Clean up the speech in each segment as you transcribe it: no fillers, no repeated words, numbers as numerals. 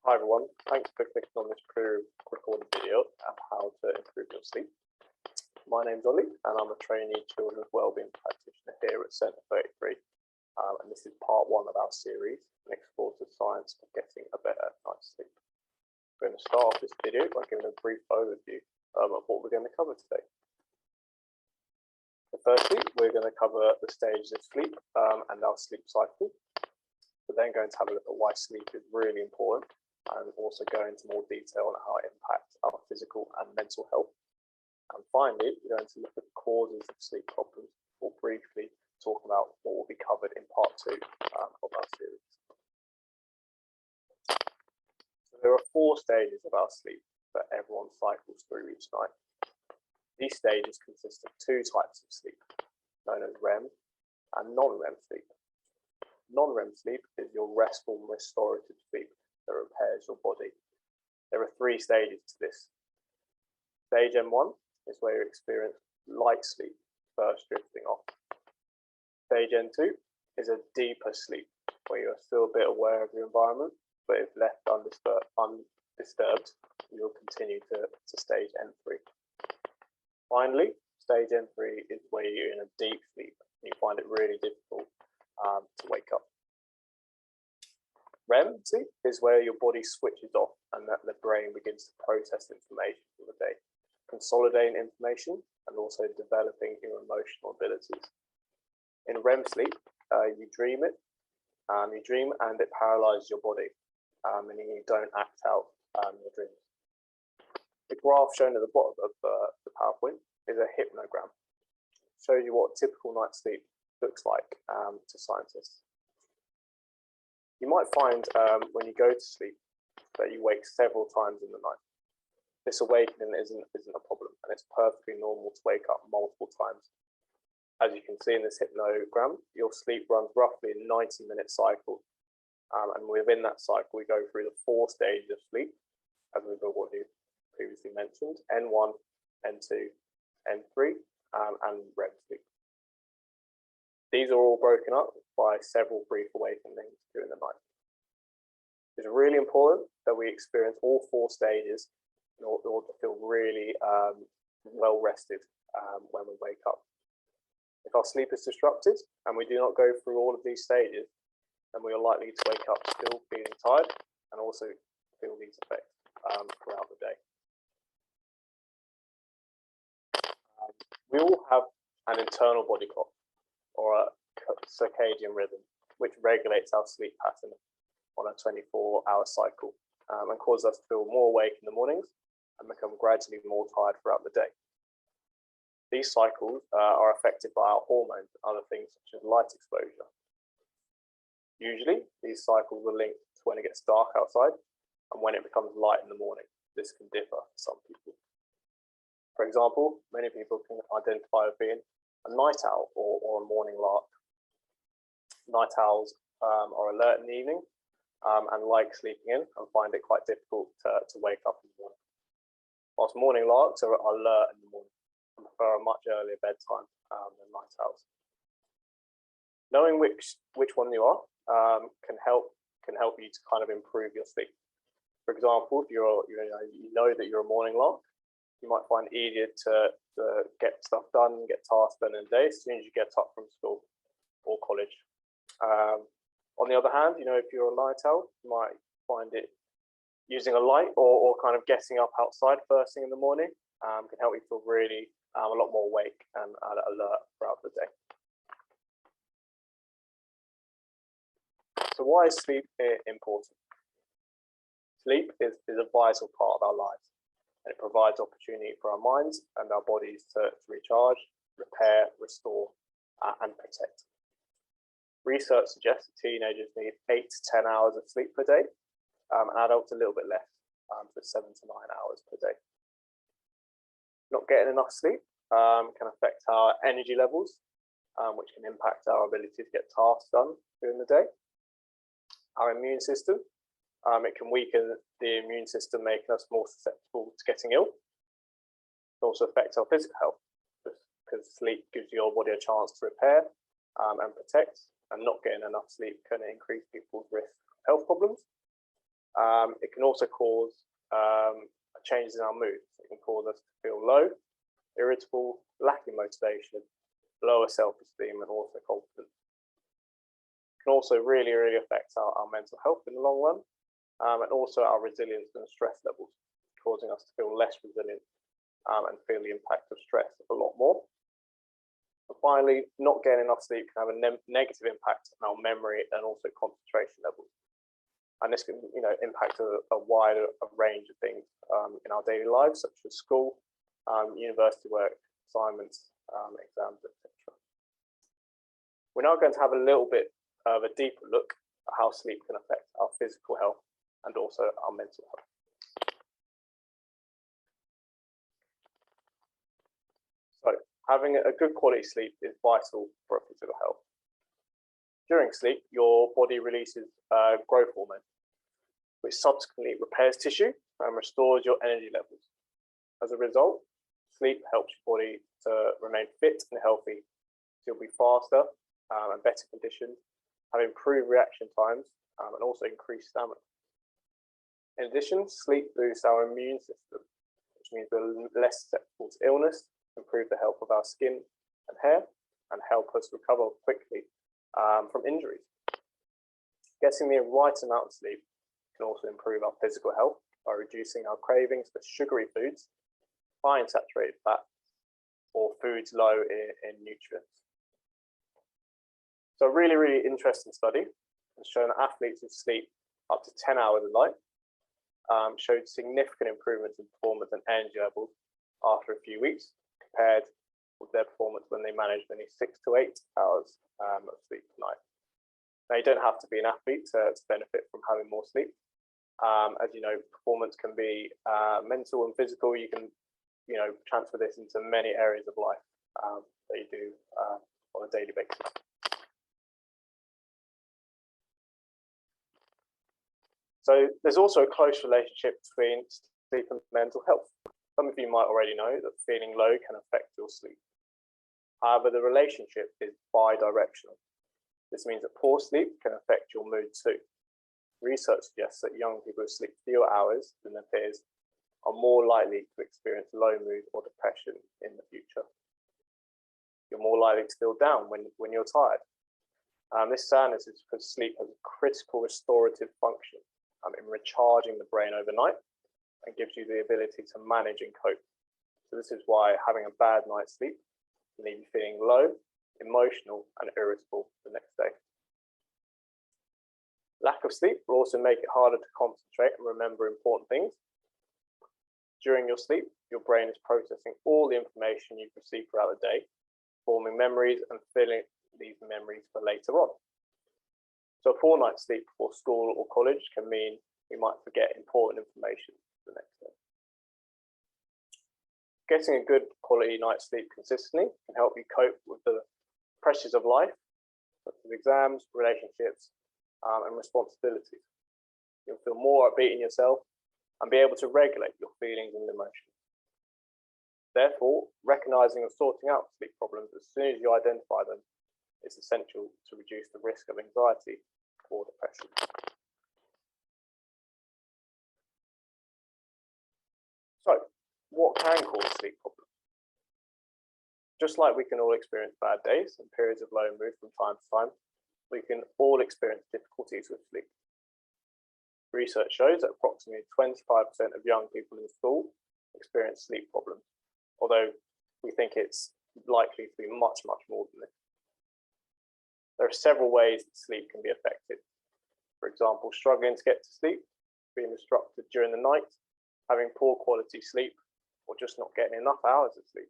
Hi everyone, thanks for clicking on this pre-recorded video of how to improve your sleep. My name's Ollie and I'm a trainee children's wellbeing practitioner here at Centre 33 and this is part one of our series and explores the science of getting a better night's sleep. We're going to start off this video by giving a brief overview of what we're going to cover today. So firstly, we're going to cover the stages of sleep and our sleep cycle. We're then going to have a look at why sleep is really important and also go into more detail on how it impacts our physical and mental health. And finally, we're going to look at the causes of sleep problems or briefly talk about what will be covered in part two of our series. So there are 4 stages of our sleep that everyone cycles through each night. These stages consist of 2 types of sleep, known as REM and non-REM sleep. Non-REM sleep is your restful restorative sleep that repairs your body. There are 3 stages to this. Stage M1 is where you experience light sleep, first drifting off. Stage N2 is a deeper sleep where you are still a bit aware of your environment, but if left undisturbed, you'll continue to stage N3. Finally, stage N3 is where you're in a deep sleep and you find it really difficult to wake up. REM sleep is where your body switches off and that the brain begins to process information for the day, consolidating information and also developing your emotional abilities. In REM sleep, you dream and it paralyzes your body, meaning you don't act out your dreams. The graph shown at the bottom of the PowerPoint is a hypnogram. It shows you what typical night's sleep looks like to scientists. You might find when you go to sleep that you wake several times in the night. This awakening isn't a problem, and it's perfectly normal to wake up multiple times. As you can see in this hypnogram, your sleep runs roughly a 90-minute cycle, and within that cycle, we go through the 4 stages of sleep, as we've already previously mentioned: N1, N2, N3, and REM sleep. These are all broken up by several brief awakenings during the night. It's really important that we experience all 4 stages in order to feel really well rested when we wake up. If our sleep is disrupted and we do not go through all of these stages, then we are likely to wake up still feeling tired and also feel these effects throughout the day. We all have an internal body clock, or a circadian rhythm, which regulates our sleep pattern on a 24-hour cycle and causes us to feel more awake in the mornings and become gradually more tired throughout the day. These cycles are affected by our hormones and other things such as light exposure. Usually, these cycles are linked to when it gets dark outside and when it becomes light in the morning. This can differ for some people. For example, many people can identify with being a night owl or a morning lark. Night owls are alert in the evening and like sleeping in and find it quite difficult to wake up in the morning. Whilst morning larks are alert in the morning and prefer a much earlier bedtime than night owls. Knowing which one you are can help you to kind of improve your sleep. For example, if you know that you're a morning lark, you might find it easier to get stuff done, get tasks done in a day as soon as you get up from school or college. On the other hand, if you're a night owl, you might find it using a light or kind of getting up outside first thing in the morning can help you feel really a lot more awake and alert throughout the day. So why is sleep important? Sleep is a vital part of our lives. And it provides opportunity for our minds and our bodies to recharge, repair, restore, and protect. Research suggests that teenagers need 8 to 10 hours of sleep per day, and adults a little bit less, so 7 to 9 hours per day. Not getting enough sleep can affect our energy levels, which can impact our ability to get tasks done during the day. Our immune system. It can weaken the immune system, making us more susceptible to getting ill. It also affects our physical health because sleep gives your body a chance to repair and protect, and not getting enough sleep can increase people's risk of health problems. It can also cause changes in our mood. It can cause us to feel low, irritable, lacking motivation, lower self-esteem, and also confidence. It can also really affect our mental health in the long run, and also our resilience and stress levels, causing us to feel less resilient and feel the impact of stress a lot more. And finally, not getting enough sleep can have a negative impact on our memory and also concentration levels. And this can, impact a wider range of things in our daily lives, such as school, university work, assignments, exams, etc. We're now going to have a little bit of a deeper look at how sleep can affect our physical health and also our mental health. So, having a good quality sleep is vital for physical health. During sleep, your body releases growth hormone, which subsequently repairs tissue and restores your energy levels. As a result, sleep helps your body to remain fit and healthy. So you'll be faster and better conditioned, have improved reaction times, and also increased stamina. In addition, sleep boosts our immune system, which means we're less susceptible to illness, improve the health of our skin and hair, and help us recover quickly from injuries. Getting the right amount of sleep can also improve our physical health by reducing our cravings for sugary foods, high in saturated fat, or foods low in nutrients. So a really interesting study has shown that athletes who sleep up to 10 hours a night showed significant improvements in performance and energy levels after a few weeks compared with their performance when they managed only 6 to 8 hours of sleep per night. Now, you don't have to be an athlete to benefit from having more sleep. As you know, performance can be mental and physical. You can, transfer this into many areas of life that you do on a daily basis. So there's also a close relationship between sleep and mental health. Some of you might already know that feeling low can affect your sleep. However, the relationship is bi-directional. This means that poor sleep can affect your mood too. Research suggests that young people who sleep fewer hours than their peers are more likely to experience low mood or depression in the future. You're more likely to feel down when you're tired. This sadness is because sleep has a critical restorative function in recharging the brain overnight and gives you the ability to manage and cope. So this is why having a bad night's sleep can leave you feeling low, emotional, and irritable the next day. Lack of sleep will also make it harder to concentrate and remember important things. During your sleep, your brain is processing all the information you've received throughout the day, forming memories and filling these memories for later on. So a poor night's sleep before school or college can mean we might forget important information the next day. Getting a good quality night's sleep consistently can help you cope with the pressures of life, such as exams, relationships, and responsibilities. You'll feel more upbeat in yourself and be able to regulate your feelings and emotions. Therefore, recognizing and sorting out sleep problems as soon as you identify them is essential to reduce the risk of anxiety or depression. So, what can cause sleep problems? Just like we can all experience bad days and periods of low mood from time to time, we can all experience difficulties with sleep. Research shows that approximately 25% of young people in school experience sleep problems, although we think it's likely to be much more than this. There are several ways that sleep can be affected. For example, struggling to get to sleep, being disrupted during the night, having poor quality sleep, or just not getting enough hours of sleep.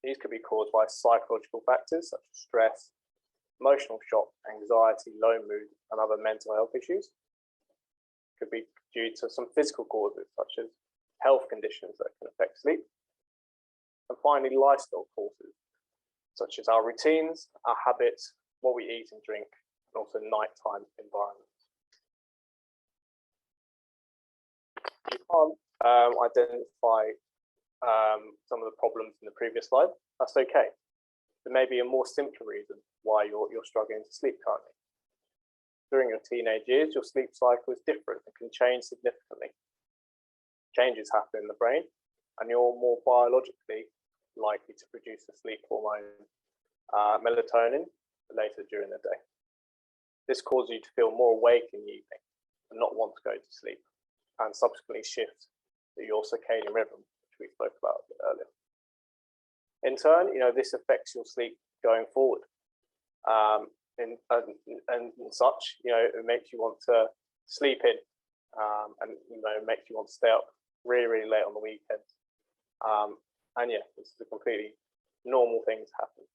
These could be caused by psychological factors such as stress, emotional shock, anxiety, low mood, and other mental health issues. It could be due to some physical causes such as health conditions that can affect sleep. And finally, lifestyle causes such as our routines, our habits, what we eat and drink, and also nighttime environments. You can't identify some of the problems in the previous slide. That's okay. There may be a more simpler reason why you're struggling to sleep currently. during your teenage years, your sleep cycle is different and can change significantly. Changes happen in the brain, and you're more biologically likely to produce the sleep hormone melatonin later during the day. This causes you to feel more awake in the evening and not want to go to sleep, and subsequently shift your circadian rhythm, which we spoke about a bit earlier. In turn, this affects your sleep going forward. And such, it makes you want to sleep in, and makes you want to stay up really, really late on the weekends. And yeah, this is a completely normal thing to happen.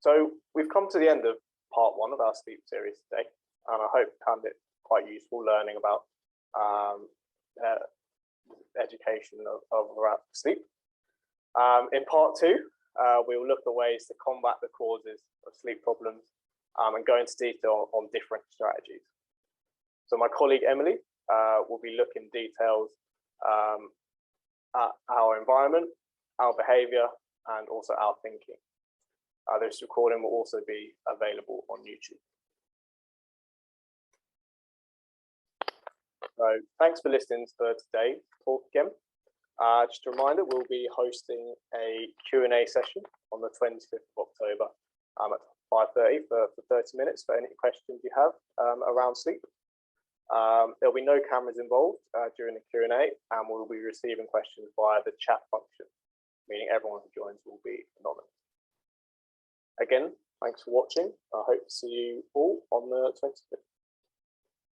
So we've come to the end of part 1 of our sleep series today, and I hope you found it quite useful learning about education of around sleep. In part 2, we will look at ways to combat the causes of sleep problems and go into detail on different strategies. So my colleague Emily will be looking details at our environment, our behavior, and also our thinking. This recording will also be available on YouTube. So thanks for listening for today's talk again. Just a reminder, we'll be hosting a Q&A session on the 25th of October at 5:30 for 30 minutes for any questions you have around sleep. There'll be no cameras involved during the Q&A, and we'll be receiving questions via the chat function, meaning everyone who joins will be anonymous. Again, thanks for watching. I hope to see you all on the 25th.